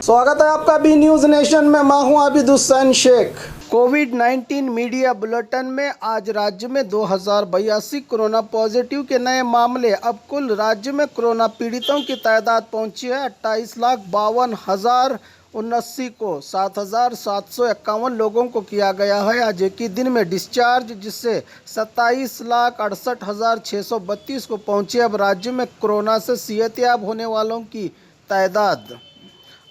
स्वागत है आपका बी न्यूज़ नेशन में। मैं हूं आबिद हुसैन शेख। कोविड-19 मीडिया बुलेटिन में आज राज्य में 2082 कोरोना पॉजिटिव के नए मामले। अब कुल राज्य में कोरोना पीड़ितों की तादाद पहुंची है 28,52,079 को। 7,751 लोगों को किया गया है आज एक ही दिन में डिस्चार्ज, जिससे 27,68,632 को पहुंची। अब राज्य में कोरोना से सेहतयाब होने वालों की तादाद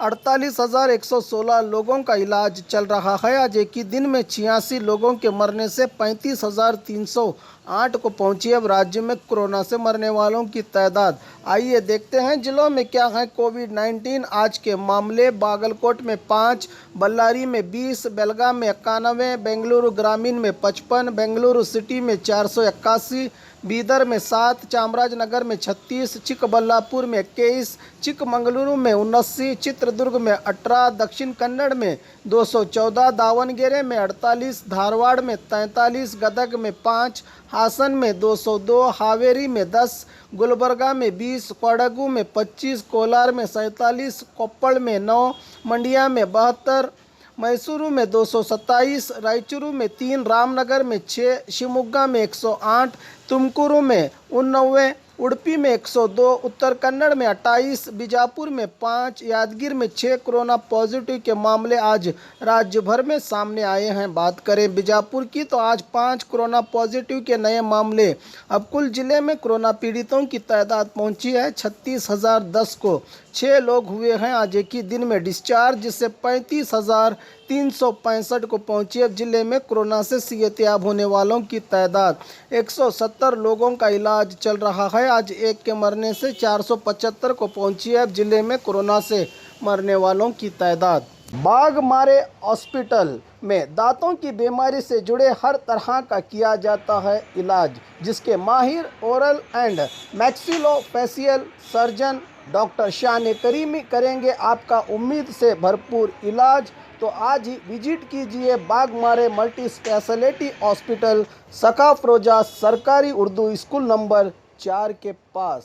48,116 लोगों का इलाज चल रहा है। आज एक ही दिन में 86 लोगों के मरने से 35,308 को पहुंची। अब राज्य में कोरोना से मरने वालों की तादाद। आइए देखते हैं जिलों में क्या है कोविड-19 आज के मामले। बागलकोट में 5, बल्लारी में 20, बेलगाम में 91, बेंगलुरु ग्रामीण में 55, बेंगलुरु सिटी में 481, बीदर में 7, चामराजनगर में 36, चिकबल्लापुर में 21, चिकमंगलुरु में 79, चित्रदुर्ग में 18, दक्षिण कन्नड़ में 214, दावणगेरे में 48, धारवाड़ में 43, गदग में 5, हासन में 202, हावेरी में 10, गुलबर्गा में 20, कोडगु में 25, कोलार में 47, कोप्पड़ में 9, मंडिया में 72, मैसूरू में 227, रायचूरू में 3, रामनगर में 6, शिवमोगा में 108, तुमकुरू में 89, उडुपी में 102, उत्तर कन्नड़ में 28, बीजापुर में 5, यादगीर में 6 कोरोना पॉजिटिव के मामले आज राज्य भर में सामने आए हैं। बात करें बीजापुर की तो आज 5 कोरोना पॉजिटिव के नए मामले। अब कुल जिले में कोरोना पीड़ितों की तादाद पहुंची है 36,010 को। 6 लोग हुए हैं आज एक ही दिन में डिस्चार्ज, जिससे 35,365 को पहुंची। अब जिले में कोरोना से सेहतयाब होने वालों की तादाद 170 लोगों का इलाज चल रहा है। आज एक के मरने से 475 को पहुंची है। अब जिले में कोरोना से मरने वालों की तादाद। बाघमारे हॉस्पिटल में दांतों की बीमारी से जुड़े हर तरह का किया जाता है इलाज, जिसके माहिर oral and maxillofacial surgeon doctor शान करीमी करेंगे आपका उम्मीद से भरपूर इलाज। तो आज ही विजिट कीजिए बाघमारे मल्टी स्पेशलिटी हॉस्पिटल, सकाफरोजा सरकारी उर्दू स्कूल नंबर 4 के पास।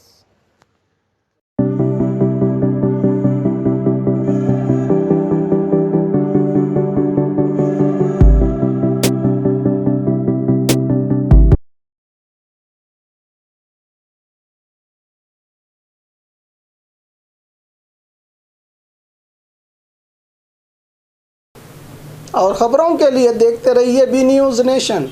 और खबरों के लिए देखते रहिए बी न्यूज़ नेशन।